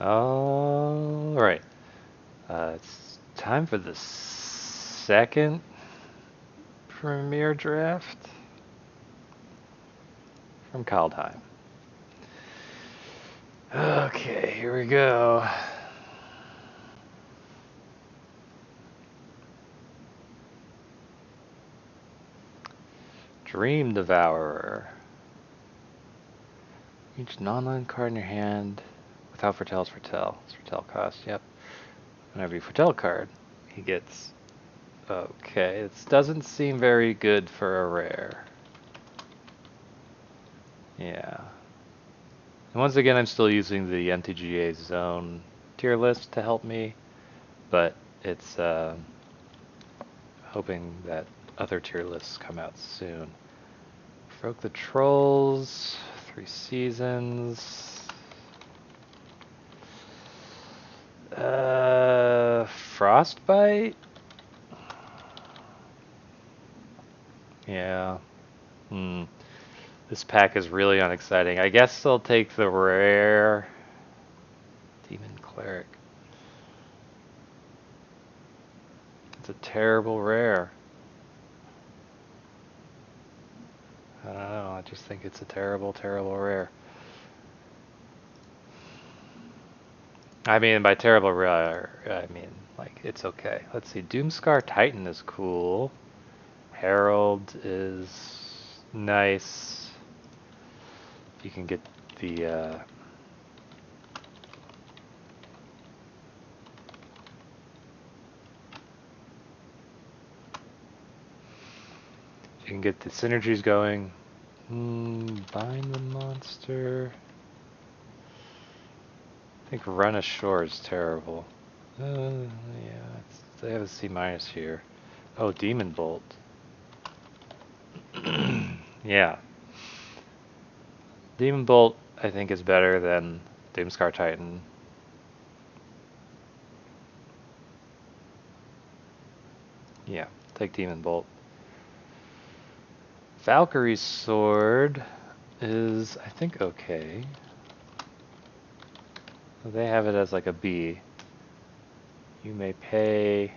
All right. It's time for the second premiere draft from Kaldheim. Okay, here we go. Dream Devourer. Each non-land card in your hand without foretell is foretell. It's foretell cost, yep. Whenever you foretell a card, he gets... Okay, this doesn't seem very good for a rare. Yeah. And once again, I'm still using the MTGA zone tier list to help me, but it's hoping that other tier lists come out soon. Provoke the Trolls, 3 seasons. Frostbite? Yeah. This pack is really unexciting. I guess I'll take the rare Demon Cleric. It's a terrible rare. I don't know, I just think it's a terrible, terrible rare. I mean, by terrible rare, I mean, like, it's okay. Let's see, Doomscar Titan is cool. Herald is nice. You can get the, you can get the synergies going. Bind the monster. I think Run Ashore is terrible. Yeah, they have a C- here. Oh, Demon Bolt. Yeah. Demon Bolt, I think, is better than Doomscar Titan. Yeah, take Demon Bolt. Valkyrie's Sword is, I think, okay. They have it as like a B. You may pay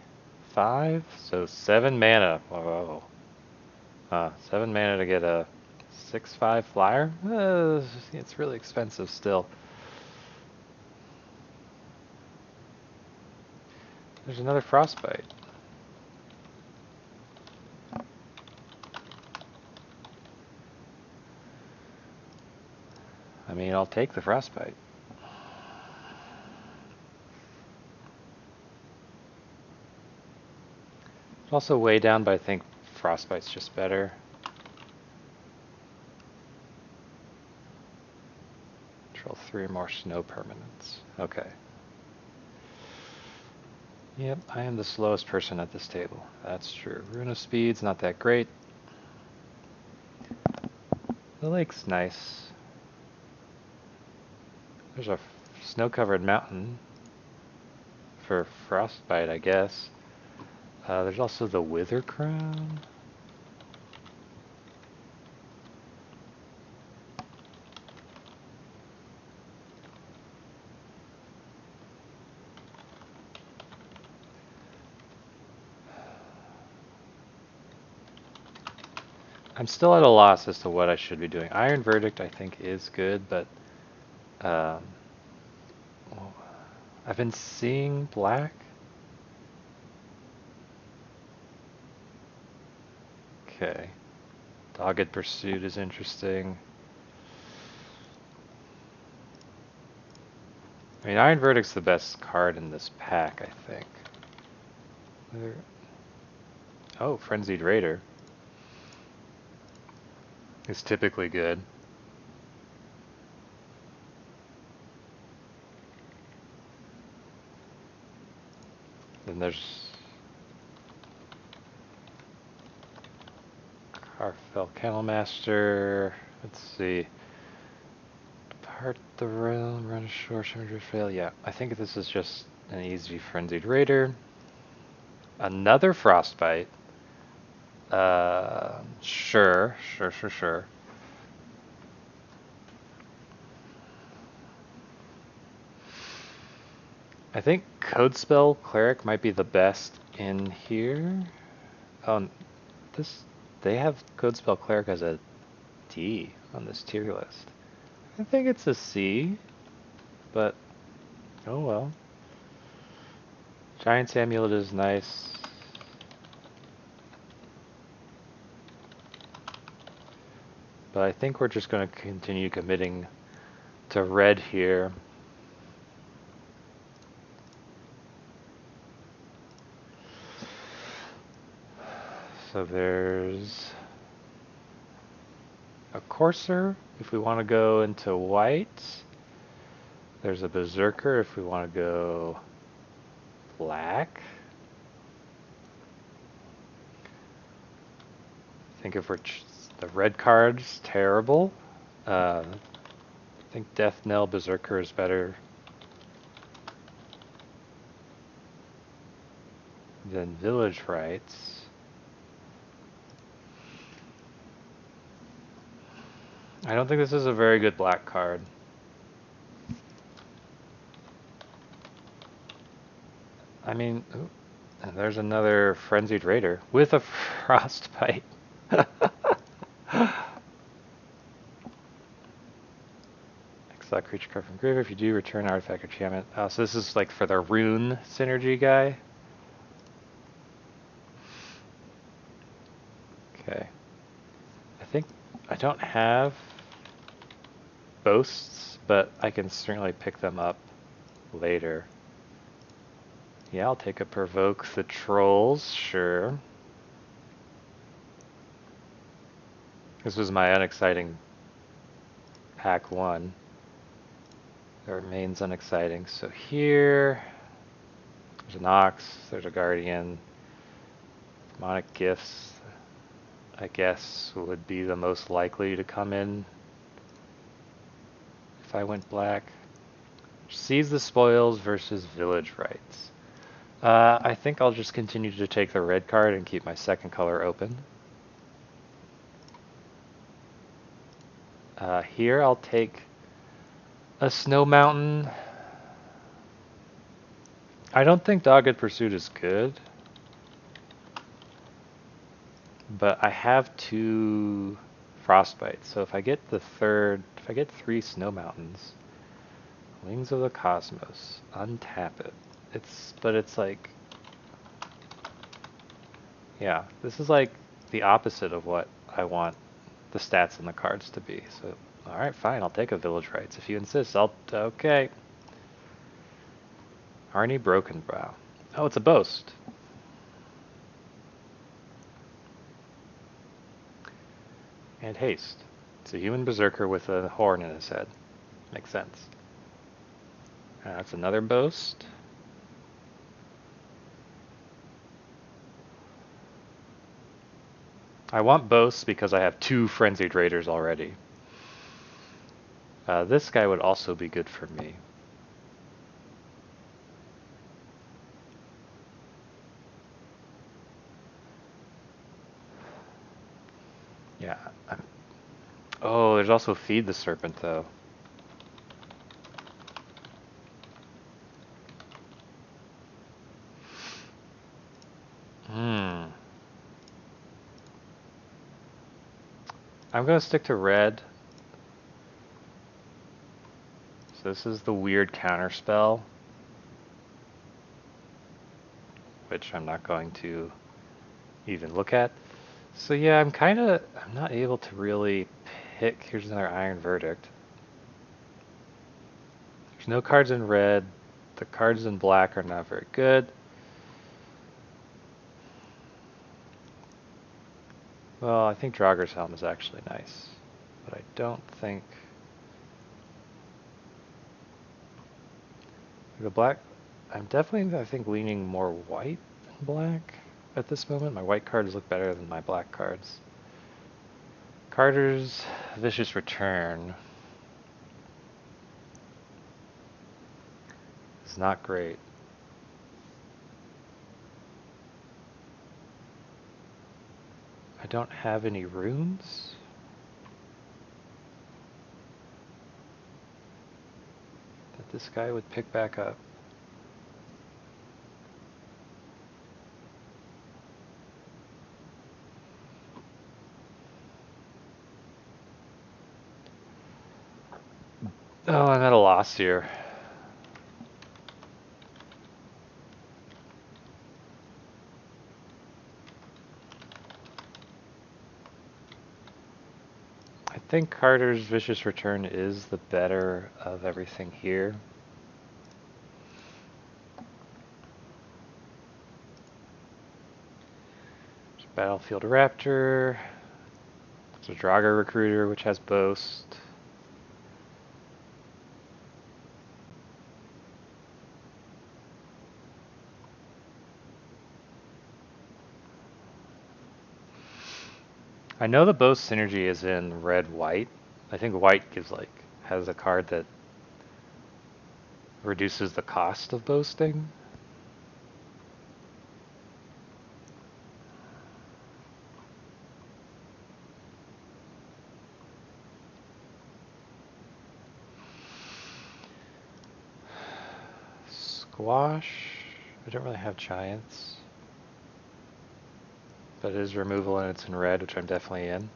5, so 7 mana. Whoa. 7 mana to get a 6/5 flyer? It's really expensive still. There's another Frostbite. I mean, I'll take the Frostbite. It's also way down, but I think Frostbite's just better. Control 3 or more snow permanents. Okay. Yep, I am the slowest person at this table. That's true. Rune of Speed's not that great. The lake's nice. There's a snow-covered mountain for Frostbite, I guess. There's also the Wither Crown. I'm still at a loss as to what I should be doing. Iron Verdict, I think, is good, but well, I've been seeing black. Okay. Dogged Pursuit is interesting. I mean, Iron Verdict's the best card in this pack, I think. Oh, Frenzied Raider is typically good. Then there's Carfell Kennelmaster. Let's see. Depart the realm, run ashore, surrender, fail. Yeah, I think this is just an easy Frenzied Raider. Another Frostbite. Sure. I think Code Spell Cleric might be the best in here. Oh, this they have Code Spell Cleric as a D on this tier list. I think it's a C, but oh well. Giant's Amulet is nice. But I think we're just going to continue committing to red here. So there's a Courser if we want to go into white. There's a Berserker if we want to go black. I think if we're the red card's terrible. I think Deathknell Berserker is better than Village Rites. I don't think this is a very good black card. I mean, ooh, and there's another Frenzied Raider with a Frostbite. Exile creature card from grave. If you do, return artifact or enchantment. Oh, so this is like for the rune synergy guy. Okay. I think I don't have boasts, but I can certainly pick them up later. Yeah, I'll take a Provoke the Trolls, sure. This was my unexciting pack 1. It remains unexciting. So here, there's an Ox, there's a Guardian. Demonic Gifts, I guess, would be the most likely to come in if I went black. Seize the Spoils versus Village Rites. I think I'll just continue to take the red card and keep my second color open. Here I'll take a Snow Mountain. I don't think Dogged Pursuit is good, but I have 2 Frostbites, so if I get the third, if I get 3 Snow Mountains, Wings of the Cosmos, untap it. But it's like, yeah, this is like the opposite of what I want the stats in the cards to be. So, alright, fine, I'll take a Village Rites. If you insist, okay. Arnie Brokenbrow. Oh, it's a boast. And haste. It's a human berserker with a horn in his head. Makes sense. That's another boast. I want boasts because I have 2 Frenzied Raiders already. This guy would also be good for me. Yeah. Oh, there's also Feed the Serpent, though. I'm going to stick to red. So this is the weird counterspell, which I'm not going to even look at. So yeah, I'm not able to really pick. Here's another Iron Verdict. There's no cards in red. The cards in black are not very good. Well, I think Draugr's Helm is actually nice, but I don't think the black. I'm definitely, I think, leaning more white than black at this moment. My white cards look better than my black cards. Carter's Vicious Return is not great. I don't have any runes. That this guy would pick back up. loss here. I think Carter's Vicious Return is the better of everything here. Battlefield Raptor. There's a Draugr Recruiter, which has boast. I know the boast synergy is in red-white. I think white has a card that reduces the cost of boasting. Squash. I don't really have giants. But it is removal and it's in red, which I'm definitely in.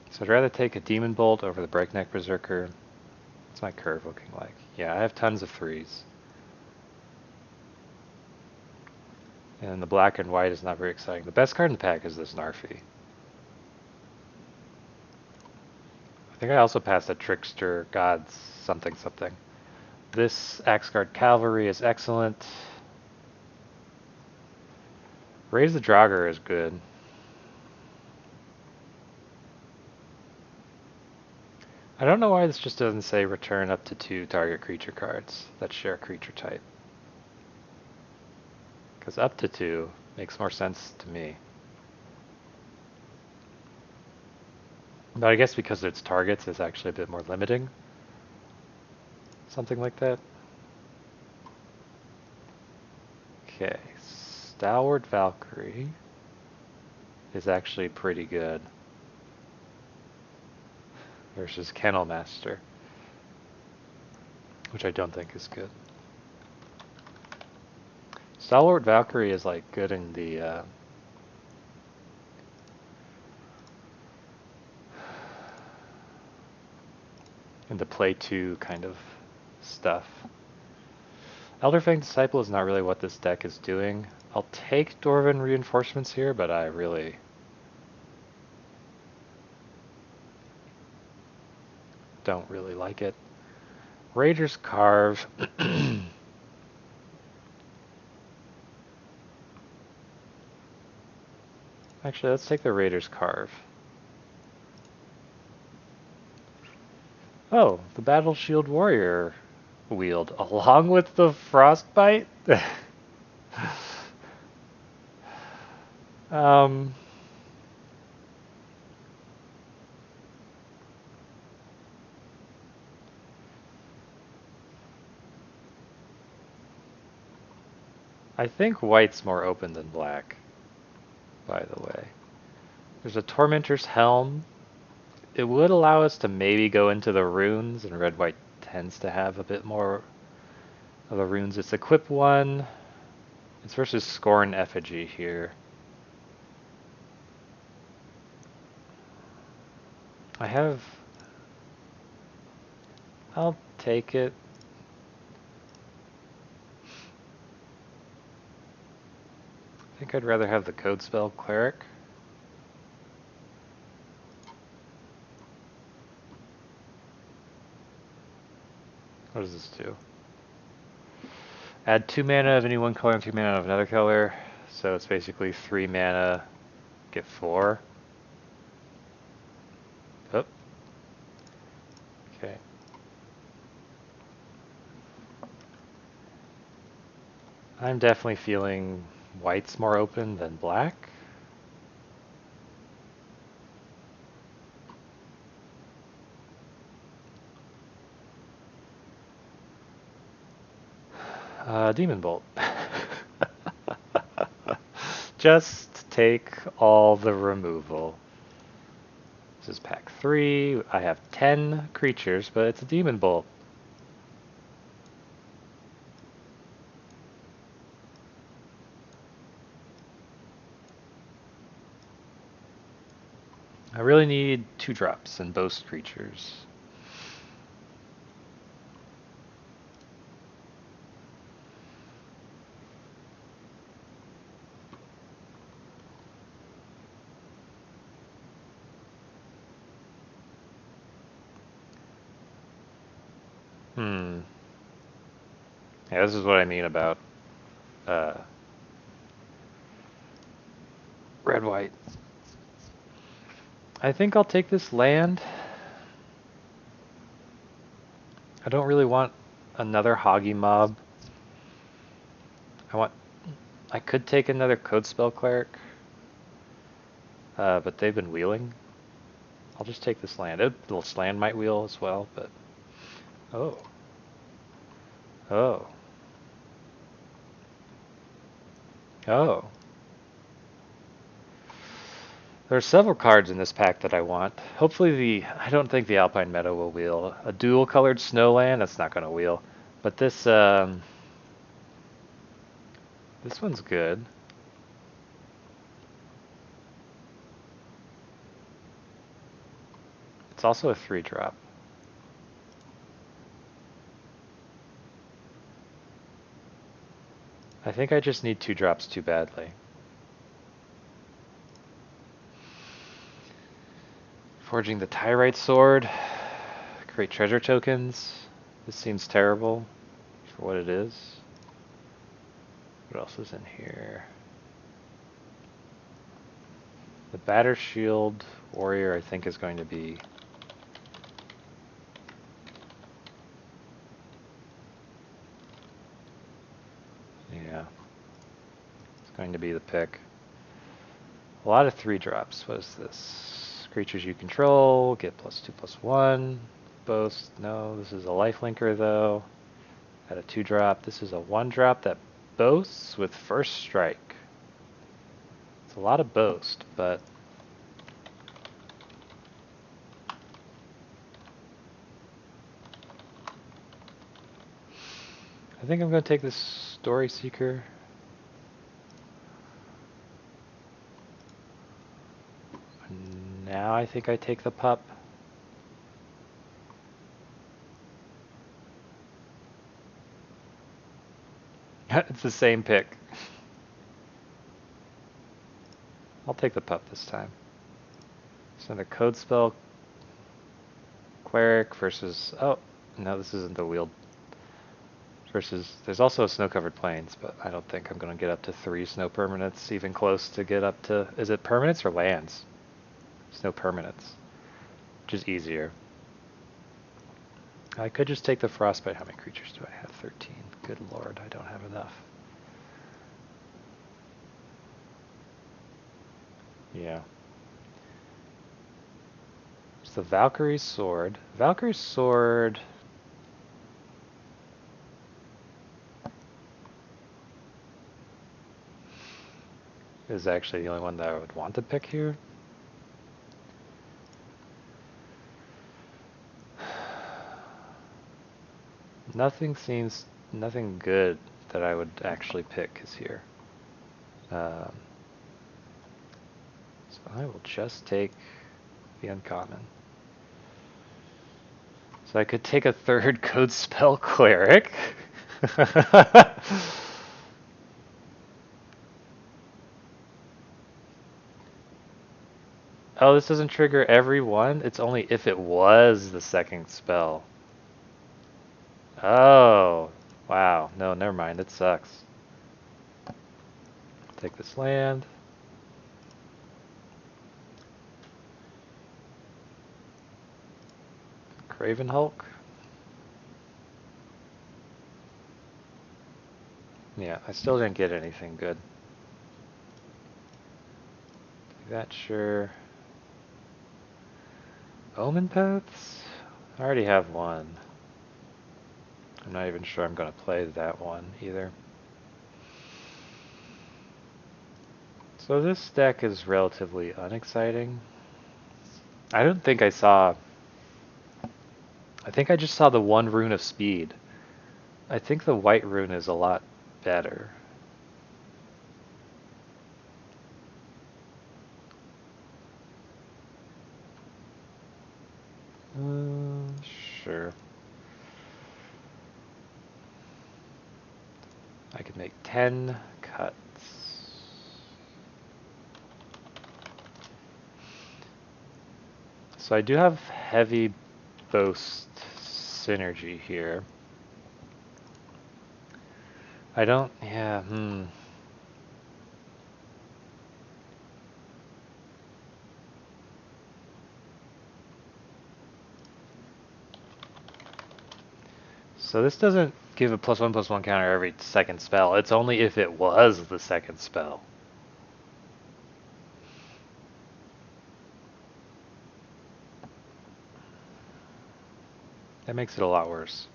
So I'd rather take a Demon Bolt over the Breakneck Berserker. What's my curve looking like? Yeah, I have tons of 3s. And the black and white is not very exciting. The best card in the pack is this Narfi. I think I also passed a Trickster Gods something something. This Axguard Cavalry is excellent. Raise the Draugr is good. I don't know why this just doesn't say return up to 2 target creature cards that share creature type. Because up to 2 makes more sense to me. But I guess because it's targets, it's actually a bit more limiting. Something like that. Okay, Stalwart Valkyrie is actually pretty good versus Kennel Master, which I don't think is good. Stalwart Valkyrie is like good in the play 2 kind of stuff. Elderfang Disciple is not really what this deck is doing. I'll take Dwarven Reinforcements here, but I really don't really like it. Raider's Carve. Actually, let's take the Raider's Carve. Oh, the Battleshield Warrior wield, along with the Frostbite? I think white's more open than black, by the way. There's a Tormentor's Helm. It would allow us to maybe go into the runes, and red-white tends to have a bit more of the runes. It's equip 1. It's versus Scorn Effigy here. I'll take it. I think I'd rather have the Code Spell Cleric. What does this do? Add 2 mana of any one color and 2 mana of another color. So it's basically 3 mana, get 4. Oh. Okay. I'm definitely feeling white's more open than black. Demon Bolt. Just take all the removal. This is pack 3. I have 10 creatures, but it's a Demon Bolt. I really need 2 drops and boast creatures. Yeah, this is what I mean about red-white. I think I'll take this land. I don't really want another Hoggy mob. I could take another Code Spell Cleric, but they've been wheeling. I'll just take this land. This land might wheel as well, but... Oh. Oh. Oh. There are several cards in this pack that I want. Hopefully I don't think the Alpine Meadow will wheel. A dual colored Snowland, that's not going to wheel. But this one's good. It's also a 3-drop. I think I just need 2 drops too badly. Forging the Tyrite Sword. Create treasure tokens. This seems terrible for what it is. What else is in here? The Battershield Warrior, I think, is going to be... Yeah. It's going to be the pick. A lot of 3-drops. What is this? Creatures you control, get +2/+1. Boast, no. This is a lifelinker, though. At a 2-drop. This is a 1-drop that boasts with first strike. It's a lot of boast, but... I think I'm going to take this Story Seeker. Now I think I take the pup. It's the same pick. I'll take the pup this time. So the Code Spell Cleric versus... Oh, no, this isn't the wheeled. Versus... There's also Snow-Covered Plains, but I don't think I'm going to get up to 3 snow permanents, even close to get up to... Is it permanents or lands? Snow permanents. Which is easier. I could just take the Frostbite. How many creatures do I have? 13. Good lord, I don't have enough. Yeah. It's the Valkyrie's Sword. Valkyrie's Sword... is actually the only one that I would want to pick here. Nothing good that I would actually pick is here. So I will just take the uncommon. So I could take a 3rd Code Spell Cleric. Oh, this doesn't trigger every one? It's only if it was the 2nd spell. Oh, wow. No, never mind. It sucks. Take this land. Craven Hulk. Yeah, I still didn't get anything good. Take that, sure. Omen Paths? I already have one. I'm not even sure I'm going to play that one either. So this deck is relatively unexciting. I don't think I saw... I think I just saw the 1 rune of speed. I think the white rune is a lot better. Sure. I could make 10 cuts. So I do have heavy boast synergy here. I don't, yeah, So this doesn't give a +1/+1 counter every second spell. It's only if it was the second spell. That makes it a lot worse.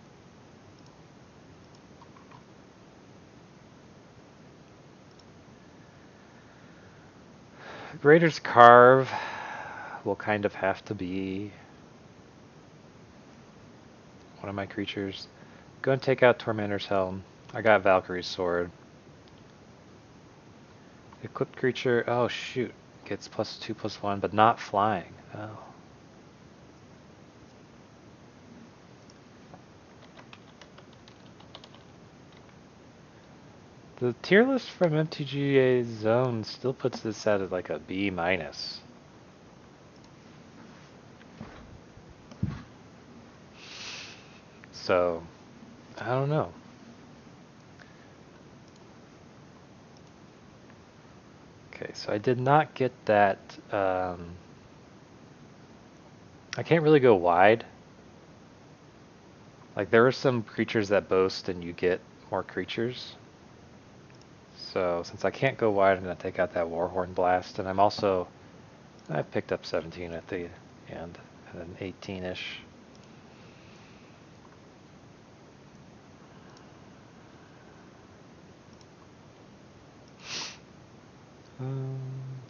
Greater's Carve will kind of have to be one of my creatures. Go and take out Tormentor's Helm. I got Valkyrie's Sword. Equipped creature, oh shoot, gets +2/+1, but not flying. Oh. The tier list from MTGA Zone still puts this at like a B-. So, I don't know. Okay, so I did not get that. I can't really go wide. Like, there are some creatures that boast and you get more creatures. So, since I can't go wide, I'm going to take out that Warhorn Blast. And I picked up 17 at the end, and then 18-ish.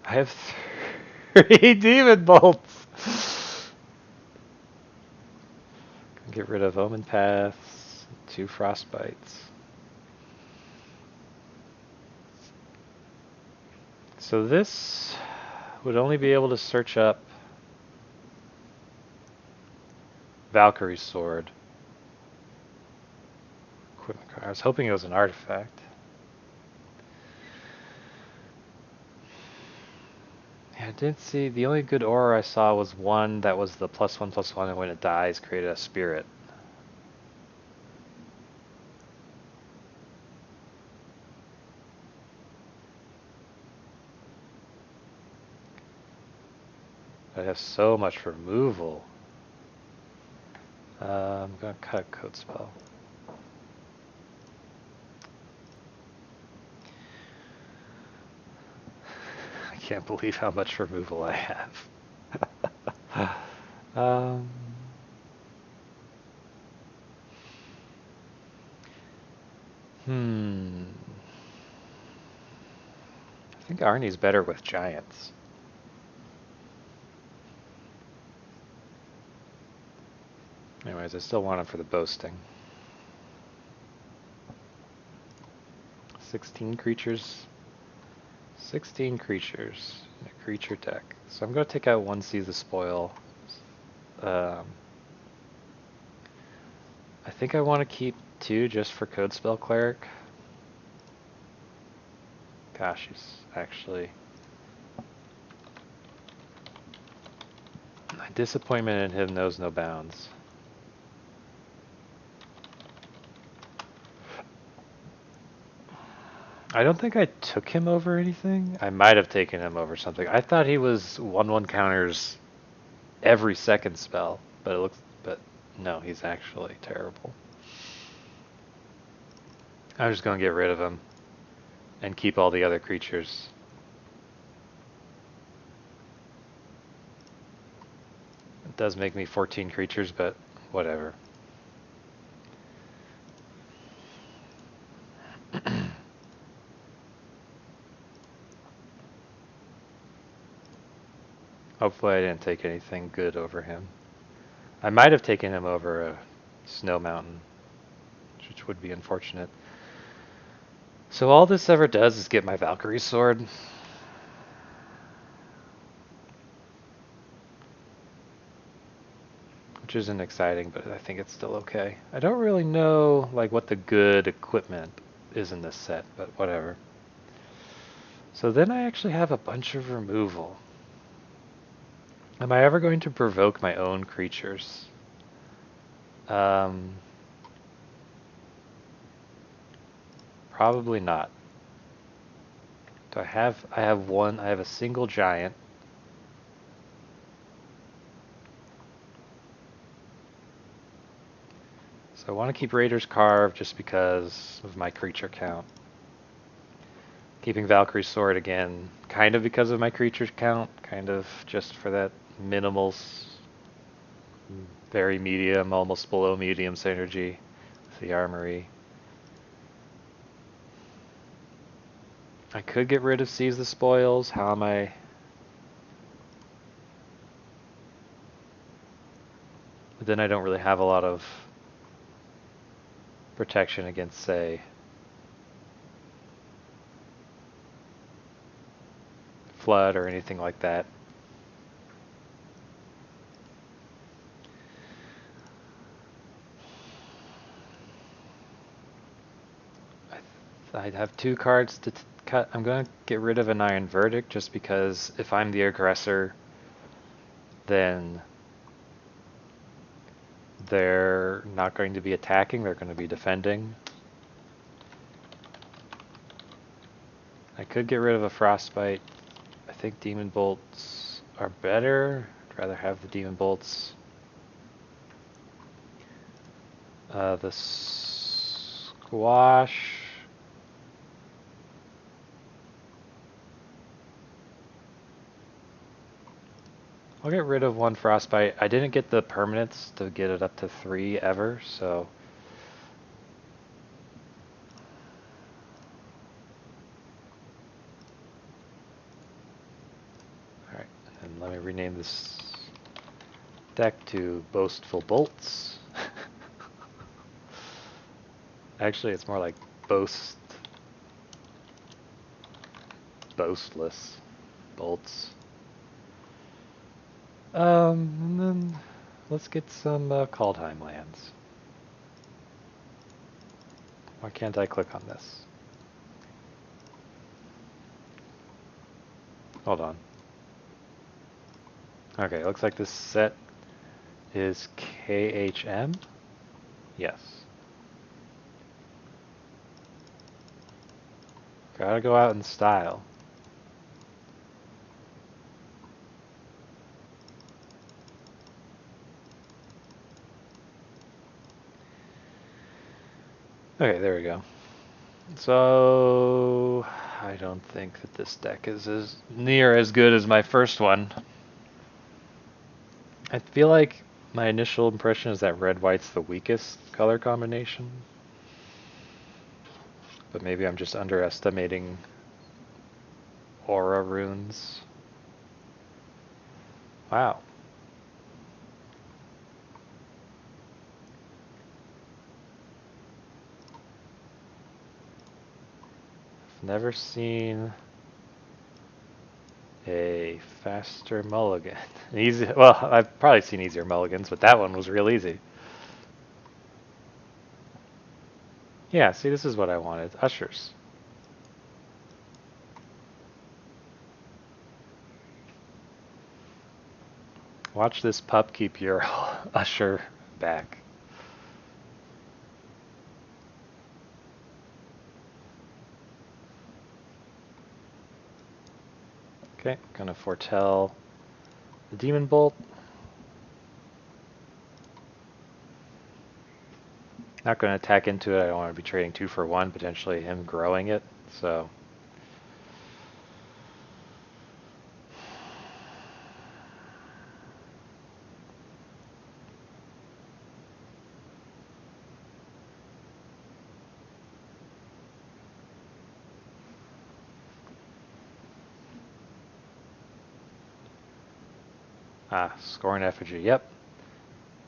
I have 3 Demon Bolts. Get rid of Omen Paths, 2 Frostbites. So this would only be able to search up Valkyrie's Sword. I was hoping it was an artifact. Yeah, I didn't see, the only good aura I saw was one that was the +1/+1, and when it dies, created a spirit. I have so much removal. I'm going to cut a code spell. I can't believe how much removal I have. I think Arnie's better with giants. Anyways, I still want him for the boasting. 16 creatures. 16 creatures in a creature deck. So I'm going to take out one Seize the Spoil. I think I want to keep 2 just for Code Spell Cleric. Gosh, he's actually... My disappointment in him knows no bounds. I don't think I took him over anything. I might have taken him over something. I thought he was 1/1 counters every second spell, but no, he's actually terrible. I'm just going to get rid of him and keep all the other creatures. It does make me 14 creatures, but whatever. Hopefully I didn't take anything good over him. I might have taken him over a Snow Mountain, which would be unfortunate. So all this ever does is get my Valkyrie Sword. Which isn't exciting, but I think it's still okay. I don't really know like what the good equipment is in this set, but whatever. So then I actually have a bunch of removal. Am I ever going to provoke my own creatures? Probably not. Do I have? I have one. I have a single giant. So I want to keep Raiders carved just because of my creature count. Keeping Valkyrie's Sword again, kind of because of my creature count, kind of just for that minimal, very medium, almost below medium synergy with the armory. I could get rid of Seize the Spoils. How am I? But then I don't really have a lot of protection against, say, flood or anything like that. I'd have two cards to cut. I'm going to get rid of an Iron Verdict just because if I'm the aggressor, then they're not going to be attacking, they're going to be defending. I could get rid of a Frostbite. I think Demon Bolts are better. I'd rather have the Demon Bolts. The Squash. I'll get rid of one Frostbite. I didn't get the permanents to get it up to 3 ever, so... Alright, and let me rename this deck to Boastful Bolts. Actually, it's more like Boastless Bolts. And then let's get some Kaldheim lands. Why can't I click on this? Hold on. Okay, looks like this set is KHM? Yes. Gotta go out in style. Okay, there we go. So, I don't think that this deck is as near as good as my first one. I feel like my initial impression is that red-white's the weakest color combination. But maybe I'm just underestimating aura runes. Wow. I've never seen a faster mulligan. Easy. Well, I've probably seen easier mulligans, but that one was real easy. Yeah, see, this is what I wanted. Ushers. Watch this pup keep your usher back. Okay, gonna foretell the Demon Bolt. Not gonna attack into it. I don't want to be trading 2 for 1, potentially him growing it, so... Ah, Scorn Effigy, yep.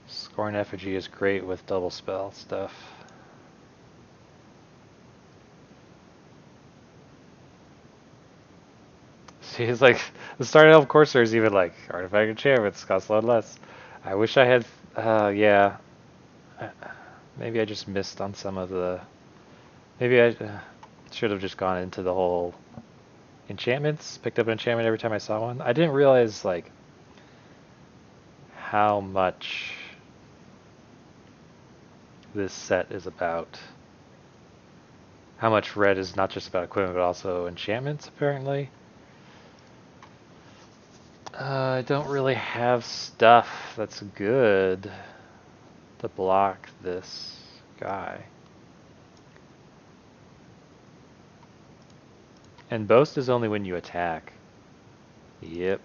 Scorn Effigy is great with double spell stuff. See, it's like, the Starnheim Courser is even like, Artifact Enchantments cost a lot less. I wish I had, yeah. Maybe I just missed on some of the... Maybe I should have just gone into the whole enchantments, picked up an enchantment every time I saw one. I didn't realize, like, how much this set is about. How much red is not just about equipment, but also enchantments, apparently. I don't really have stuff that's good to block this guy. And boast is only when you attack. Yep.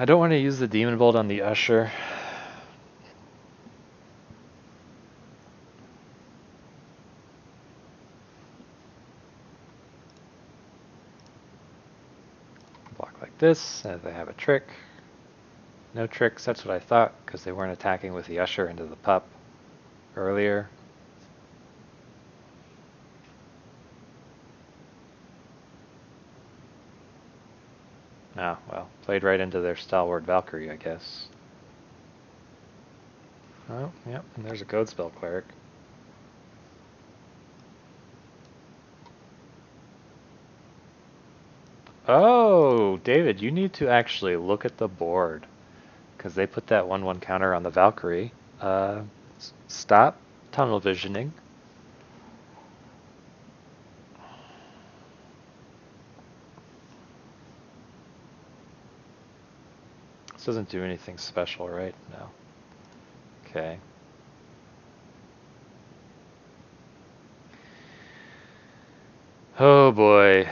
I don't want to use the Demon Bolt on the Usher. Block like this, and if they have a trick. No tricks, that's what I thought, because they weren't attacking with the Usher into the pup earlier. Oh, well, played right into their Stalwart Valkyrie, I guess. Oh, yep, and there's a Code Spell Cleric. Oh, David, you need to actually look at the board, because they put that 1/1 counter on the Valkyrie. Stop tunnel visioning. This doesn't do anything special, right? No. Okay. Oh boy.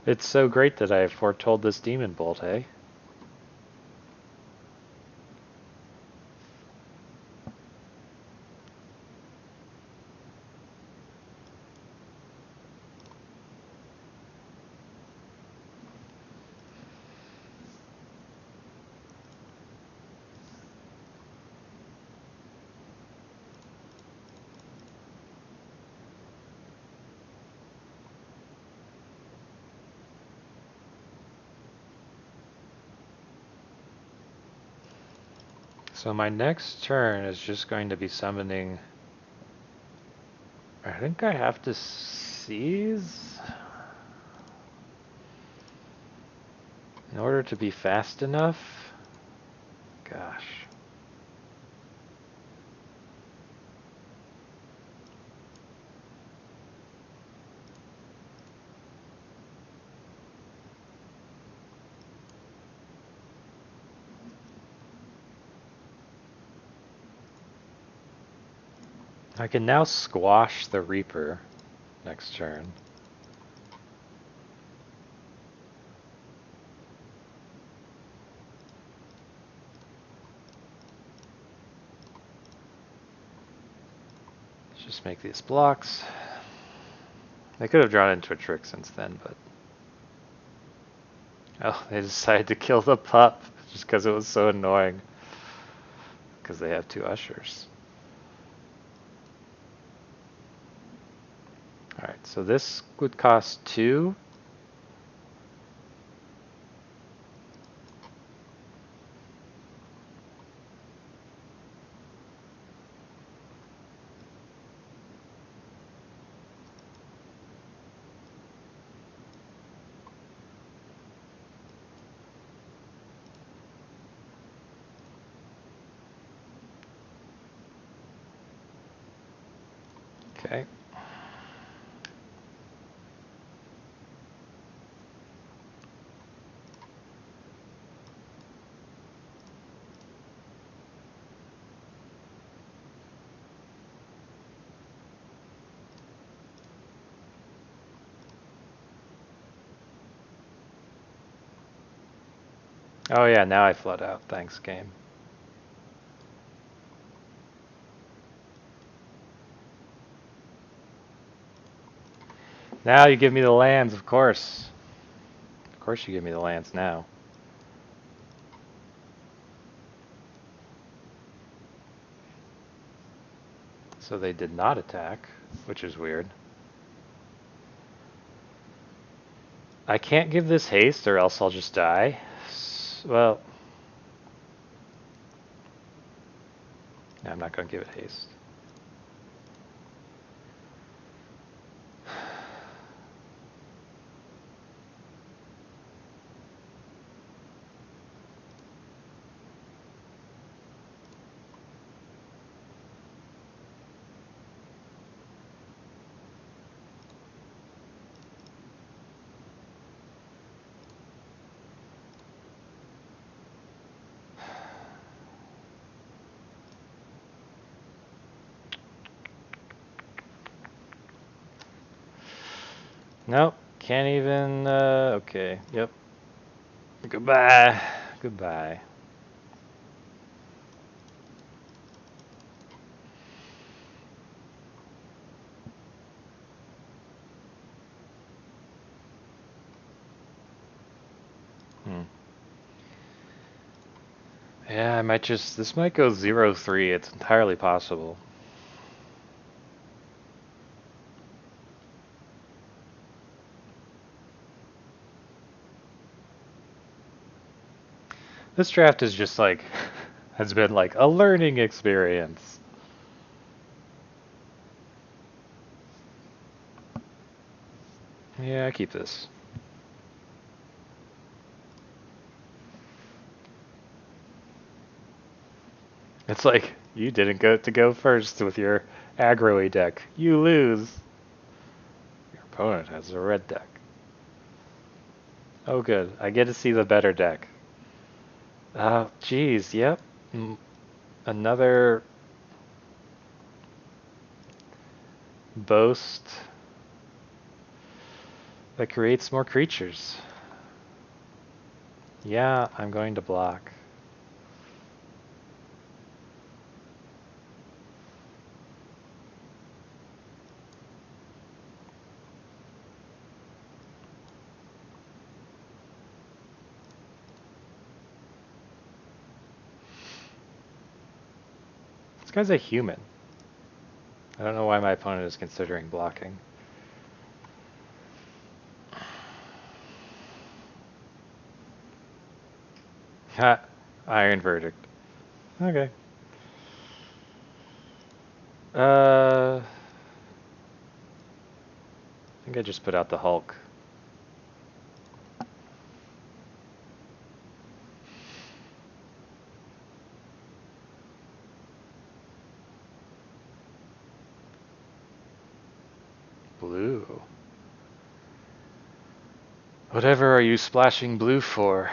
It's so great that I foretold this Demon Bolt, eh? So my next turn is just going to be summoning. I think I have to seize in order to be fast enough. Gosh. I can now squash the Reaper next turn. Let's just make these blocks. They could have drawn into a trick since then, but... Oh, they decided to kill the pup just because it was so annoying. Because they have 2 Ushers. Alright, so this would cost 2. Okay. Oh yeah, now I flood out. Thanks, game. Now you give me the lands, of course. Of course you give me the lands now. So they did not attack, which is weird. I can't give this haste or else I'll just die. Well... No, I'm not going to give it haste. Nope, can't even, okay, yep. Goodbye. Goodbye. Yeah, I might just, this might go 0-3, it's entirely possible. This draft is just like, has been like a learning experience. Yeah, I keep this. It's like, you didn't go first with your Aggro'd deck. You lose. Your opponent has a red deck. Oh good, I get to see the better deck. Oh, geez, yep. Another boast that creates more creatures. Yeah, I'm going to block. This guy's a human. I don't know why my opponent is considering blocking. Ha! Iron Verdict. Okay. I think I just put out the Hulk. Blue. Whatever are you splashing blue for?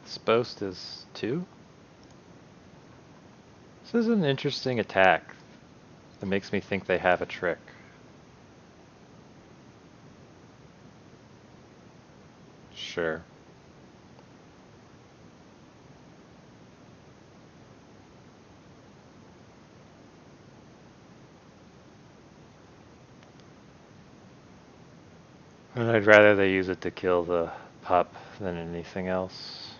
This boast is 2? This is an interesting attack that makes me think they have a trick. Sure. And I'd rather they use it to kill the pup than anything else.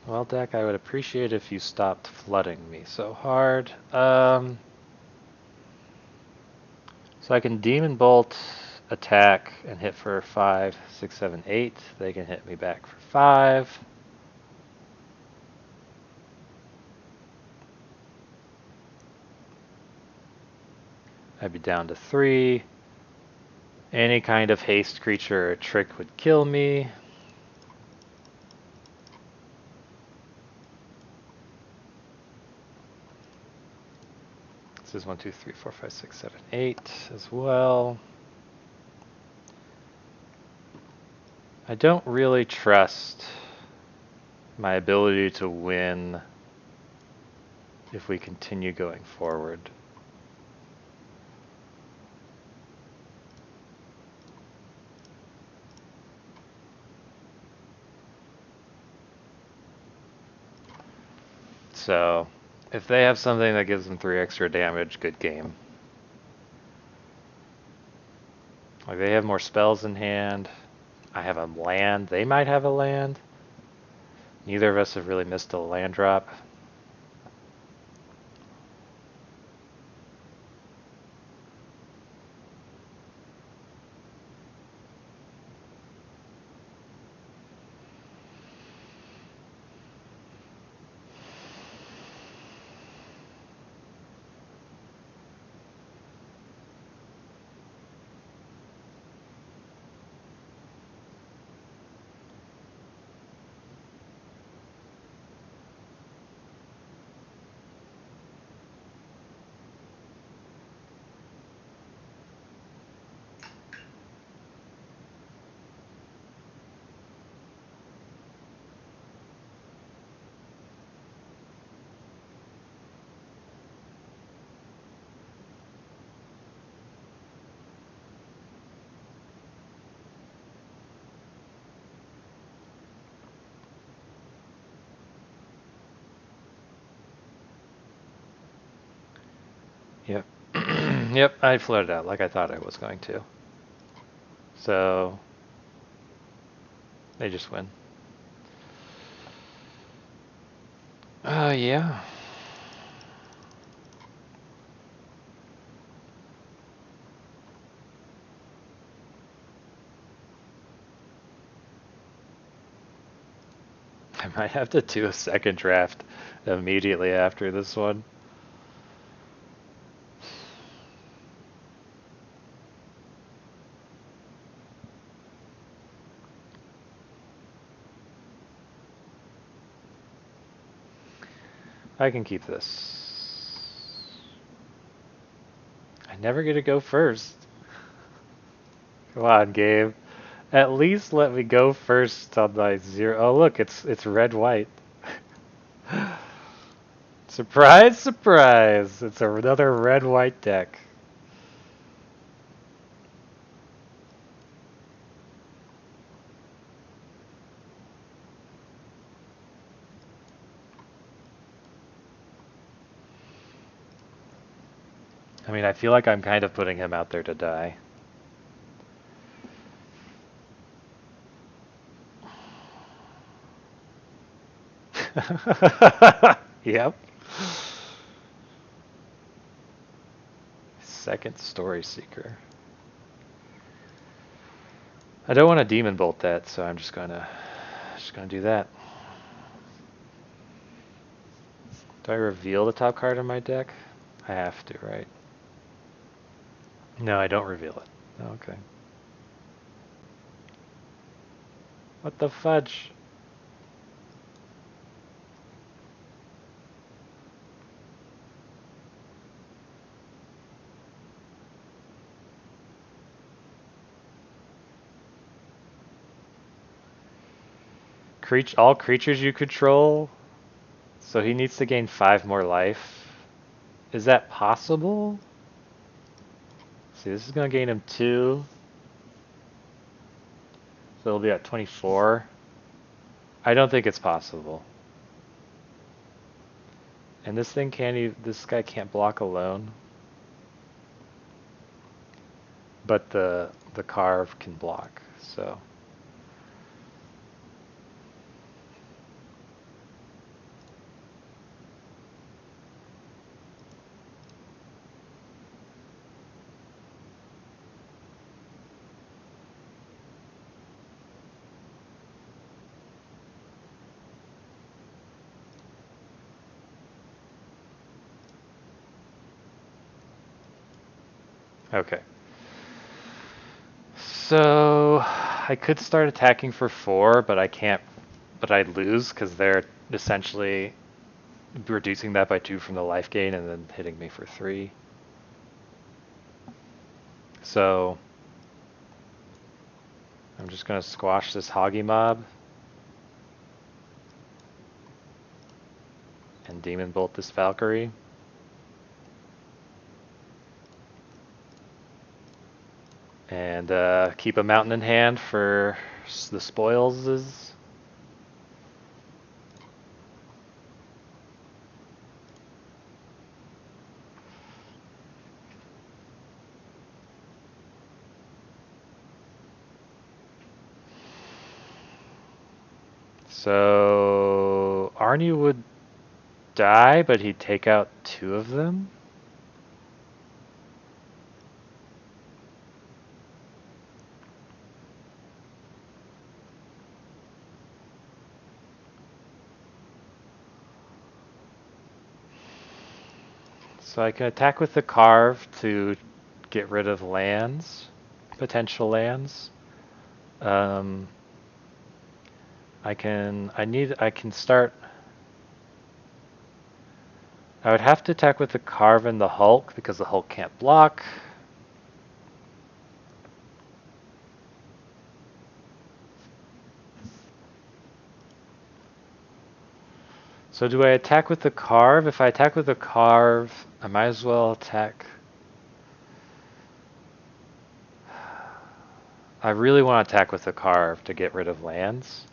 Well, deck, I would appreciate if you stopped flooding me so hard. So I can Demon Bolt, attack, and hit for 5, 6, 7, 8. They can hit me back for 5. I'd be down to 3. Any kind of haste creature or trick would kill me. This is 1, 2, 3, 4, 5, 6, 7, 8 as well. I don't really trust my ability to win if we continue going forward. So, if they have something that gives them 3 extra damage, good game. Like, they have more spells in hand. I have a land. They might have a land. Neither of us have really missed a land drop. Yep. Yep, I floated out like I thought I was going to. So they just win. Yeah. I might have to do a second draft immediately after this one. I can keep this. I never get to go first. Come on, Gabe. At least let me go first on my 0. Oh, look, it's red-white. Surprise, surprise! It's another red-white deck. I mean, I feel like I'm kind of putting him out there to die. Yep. Second Story Seeker. I don't want to Demon Bolt that, so I'm just gonna do that. Do I reveal the top card of my deck? I have to, right? No, I don't reveal it. Okay. What the fudge? All creatures you control. So he needs to gain 5 more life. Is that possible? See, this is gonna gain him 2. So he'll be at 24. I don't think it's possible. And this thing this guy can't block alone. But the carve can block, so. Okay. So I could start attacking for 4, but I can't. But I'd lose because they're essentially reducing that by 2 from the life gain and then hitting me for 3. So I'm just gonna squash this Hoggy Mob and Demon Bolt this Valkyrie. And keep a mountain in hand for the spoils. So Arnie would die, but he'd take out 2 of them. So I can attack with the carve to get rid of lands, potential lands. I can start. I would have to attack with the carve and the Hulk because the Hulk can't block. So do I attack with the carve? If I attack with the carve, I might as well attack. I really want to attack with the carve to get rid of lands.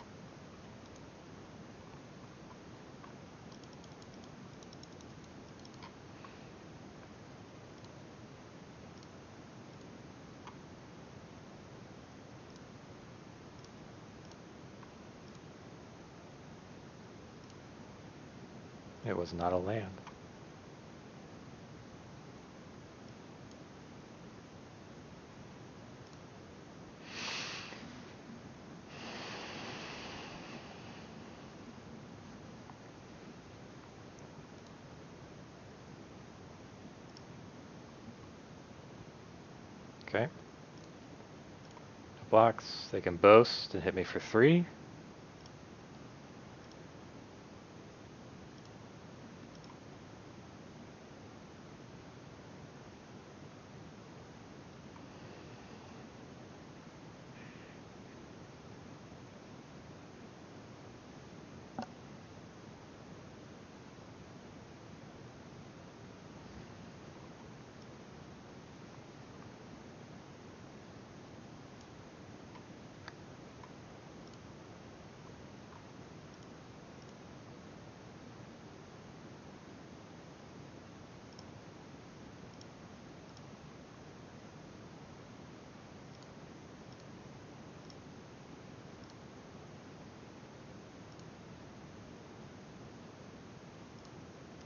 It was not a land. Okay. Blocks. They can boast and hit me for 3.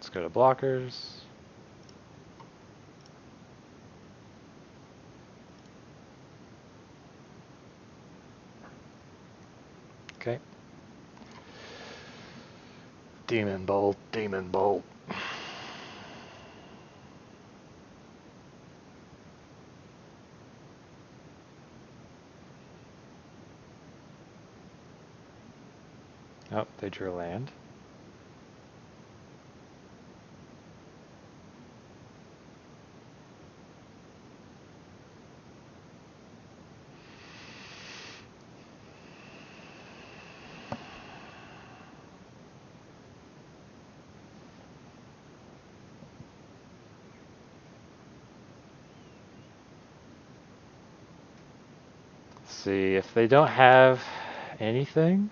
Let's go to blockers. Okay. Demon Bolt, Demon Bolt. Oh, they drew land. See if they don't have anything.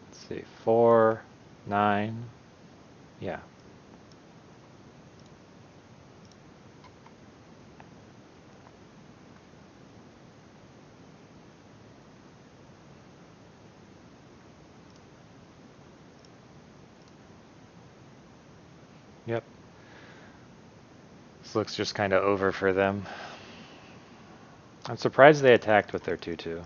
Let's see, 4, 9, yeah. Yep. This looks just kind of over for them. I'm surprised they attacked with their 2/2.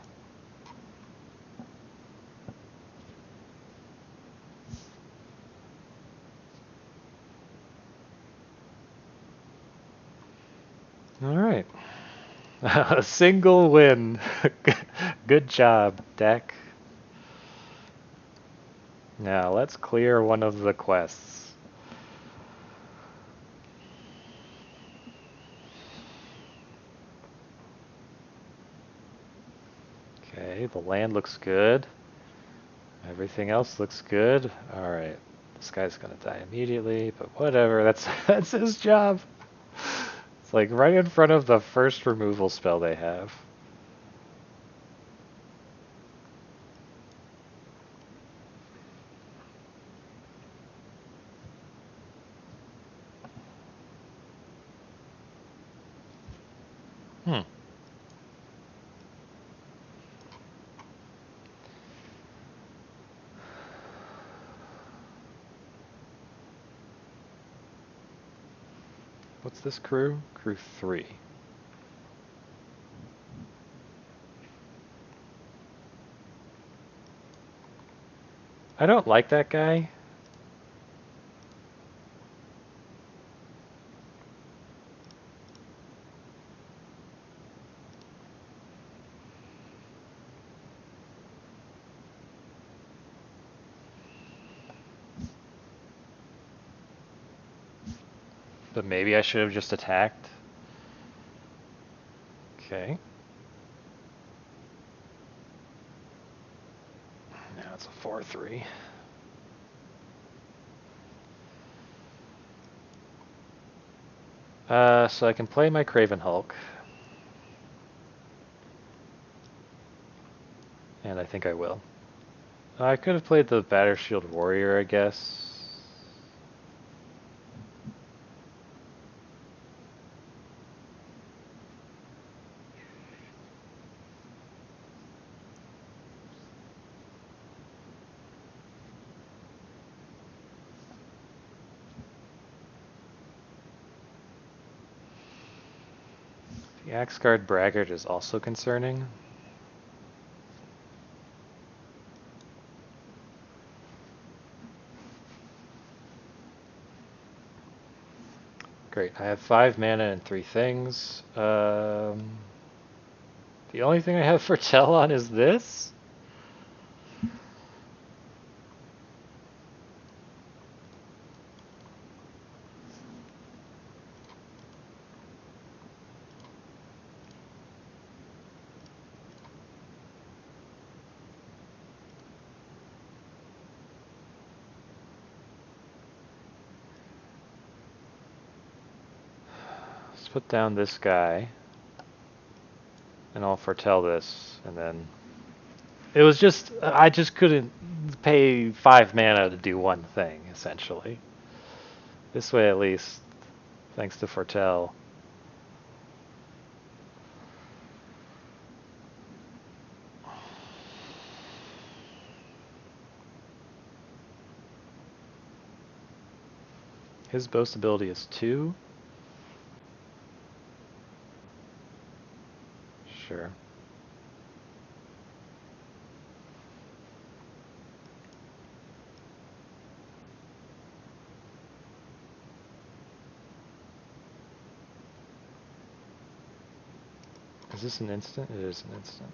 All right. A single win. Good job, deck. Now let's clear one of the quests. Okay, the land looks good. Everything else looks good. All right. This guy's gonna die immediately, but whatever. That's his job. It's like right in front of the first removal spell they have. Hmm. What's this crew? Crew 3. I don't like that guy. But maybe I should have just attacked. Okay. Now it's a 4/3. So I can play my Craven Hulk. And I think I will. I could have played the Battershield Warrior, I guess. The Aggro'd Braggart is also concerning. Great, I have 5 mana and 3 things. The only thing I have for Tell on is this? Let's put down this guy. And I'll foretell this, and then... It was just... I just couldn't pay 5 mana to do one thing, essentially. This way at least, thanks to foretell. His boast ability is 2. Sure. Is this an instant? It is an instant.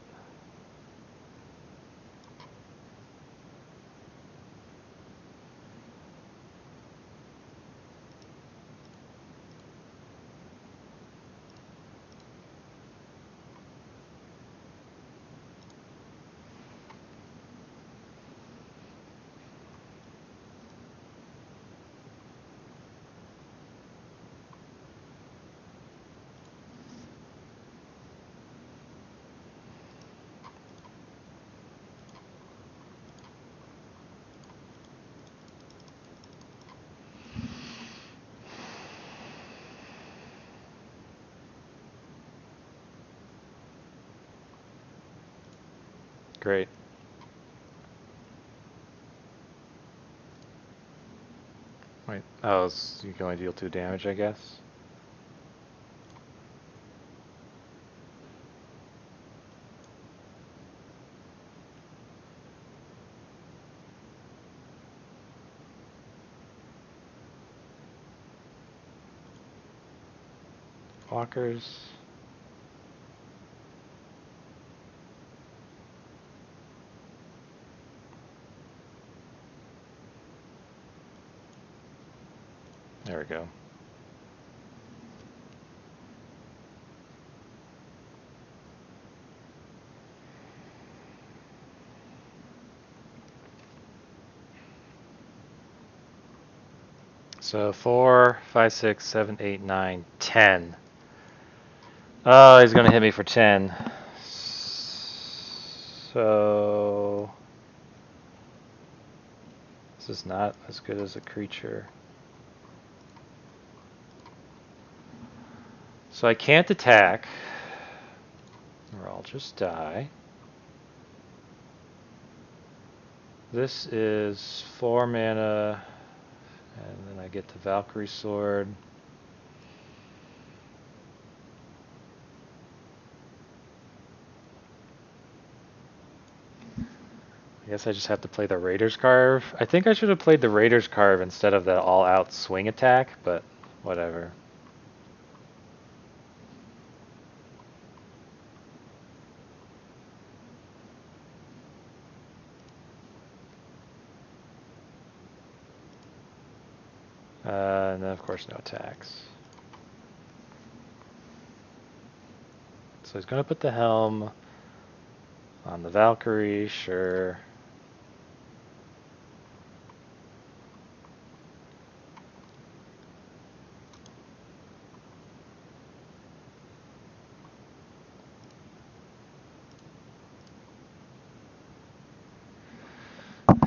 Great. Wait, oh, so you can only deal 2 damage, I guess? Walkers. There we go. So 4, 5, 6, 7, 8, 9, 10. Oh, he's gonna hit me for 10. So this is not as good as a creature. So I can't attack, or I'll just die. This is 4 mana, and then I get the Valkyrie Sword. I guess I just have to play the Raider's Carve. I think I should have played the Raider's Carve instead of the all-out swing attack, but whatever. And then of course no attacks. So he's gonna put the Helm on the Valkyrie, sure.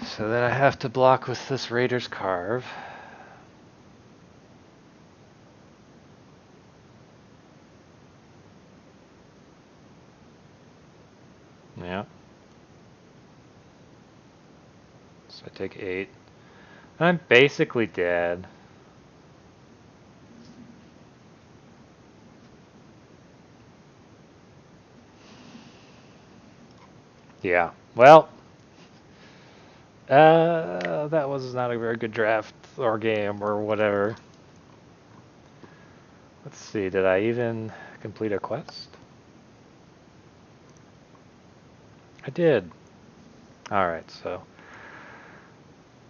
So then I have to block with this Raider's Carve. Yeah. So I take 8. I'm basically dead. Yeah. Well, that was not a very good draft or game or whatever. Let's see, did I even complete a quest? I did. Alright, so.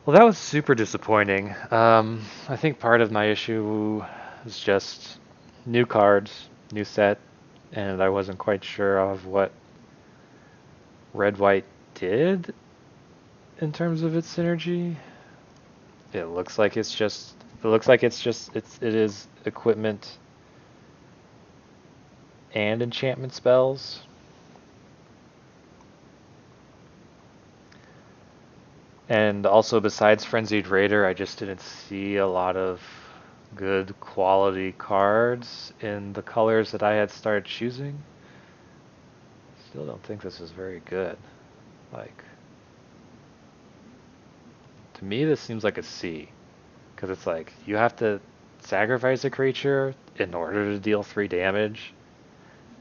Well, that was super disappointing. I think part of my issue is just new cards, new set, and I wasn't quite sure of what red white did in terms of its synergy. It looks like it's just it is equipment and enchantment spells. And also besides Frenzied Raider, I just didn't see a lot of good quality cards in the colors that I had started choosing. Still don't think this is very good. Like, to me this seems like a C. Because it's like, you have to sacrifice a creature in order to deal 3 damage,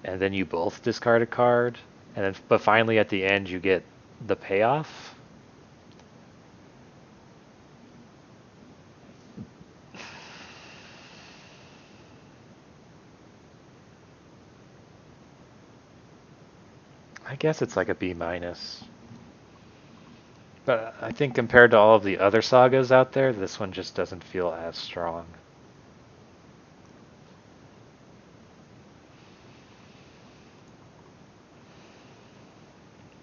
and then you both discard a card, and then, but finally at the end you get the payoff. I guess it's like a B minus. But I think compared to all of the other sagas out there, this one just doesn't feel as strong.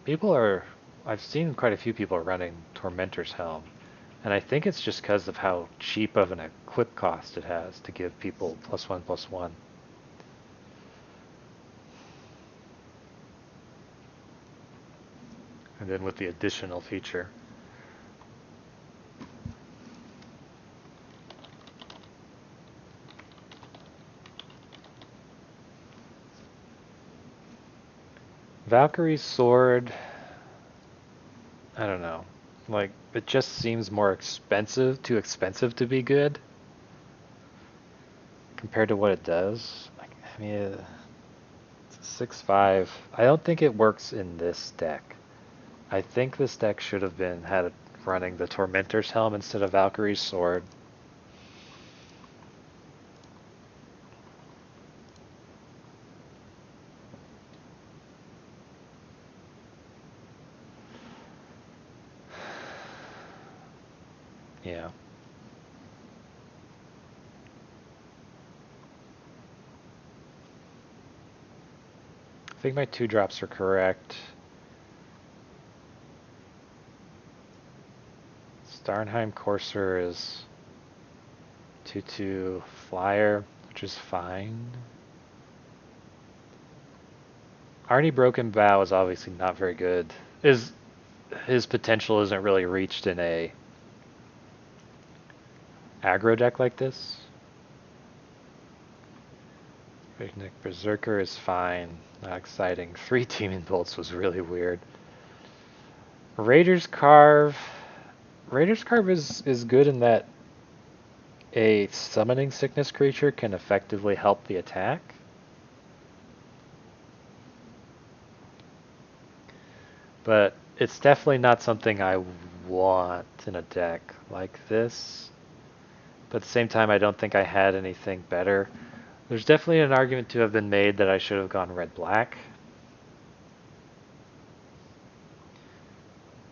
I've seen quite a few people running Tormentor's Helm, and I think it's just because of how cheap of an equip cost it has to give people +1/+1. And then with the additional feature. Valkyrie's sword, I don't know. Like, it just seems more expensive, too expensive to be good compared to what it does. Like, I mean, it's a 6/5. I don't think it works in this deck. I think this deck should have had it running the Tormentor's Helm instead of Valkyrie's sword. Yeah. I think my 2 drops are correct. Starnheim Courser is 2/2 flyer, which is fine. Arnie Broken Bow is obviously not very good. His potential isn't really reached in a aggro deck like this. Picnic Berserker is fine, not exciting. 3 Demon Bolts was really weird. Raiders Carve is good in that a summoning sickness creature can effectively help the attack. But it's definitely not something I want in a deck like this. But at the same time, I don't think I had anything better. There's definitely an argument to have been made that I should have gone red-black.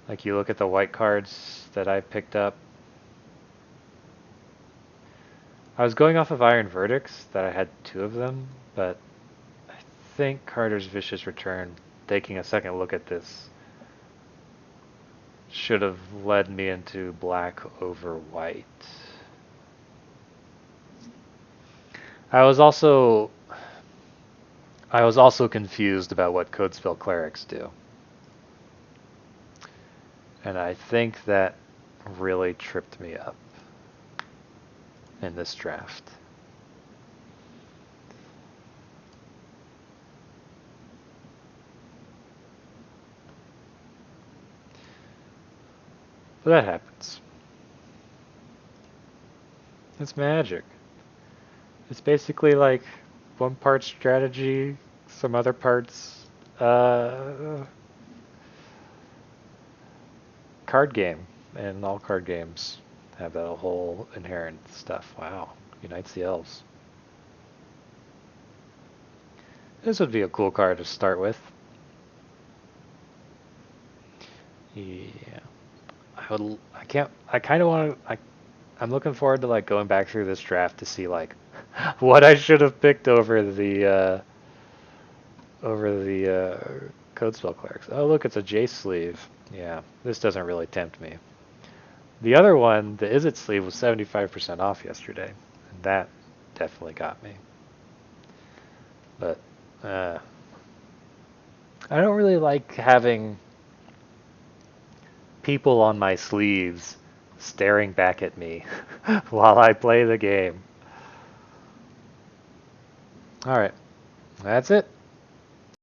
Like, you look at the white cards that I picked up. I was going off of Iron Verdicts, that I had 2 of them, but I think Carter's Vicious Return, taking a second look at this, should have led me into black over white. I was also confused about what Codespell Clerics do. And I think that really tripped me up in this draft. But that happens. It's Magic. It's basically like 1 part strategy, some other parts card game, and all card games have that whole inherent stuff. Wow, unites the elves. This would be a cool card to start with. Yeah, I can't. I kind of want to. I'm looking forward to like going back through this draft to see like what I should have picked over the code spell clerics. Oh look, it's a Jace sleeve. Yeah, this doesn't really tempt me. The other one, the Is It sleeve, was 75% off yesterday, and that definitely got me. But I don't really like having people on my sleeves staring back at me while I play the game. All right, that's it.